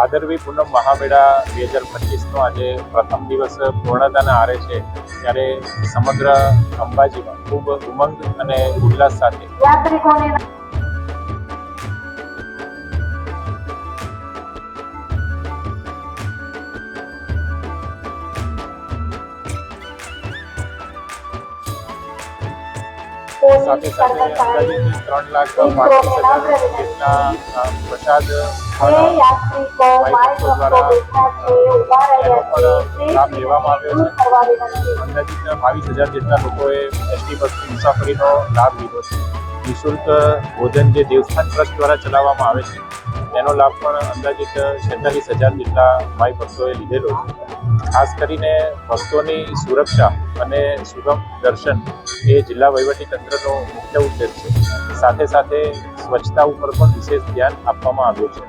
ભાદરવી પૂનમ મહામેળા 2025નો આજે પ્રથમ દિવસ પૂર્ણતાના આરે છે, ત્યારે સમગ્ર અંબાજીમાં ખૂબ ઉમંગ અને ઉલ્લાસ સાથે યાત્રિકોને સાથે સાથે અંદાજિત 3,35,000 જેટલા પ્રસાદ યાત્રિકો ભક્તો દ્વારા એનો પણ લાભ લેવામાં આવ્યો છે. અંદાજિત 22,000 જેટલા લોકોએ એસટી બસની મુસાફરીનો લાભ લીધો છે. નિઃશુલ્ક ભોજન જે દેવસ્થાન ટ્રસ્ટ દ્વારા ચલાવવામાં આવે છે તેનો લાભ પણ અંદાજિત 46,000 જેટલા ભાઈ ભક્તોએ લીધેલો છે. ખાસ કરીને ભક્તોની સુરક્ષા અને સુગમ દર્શન એ જિલ્લા વહીવટીતંત્રનો મુખ્ય ઉદ્દેશ છે. સાથે સાથે સ્વચ્છતા ઉપર પણ વિશેષ ધ્યાન આપવામાં આવ્યું છે.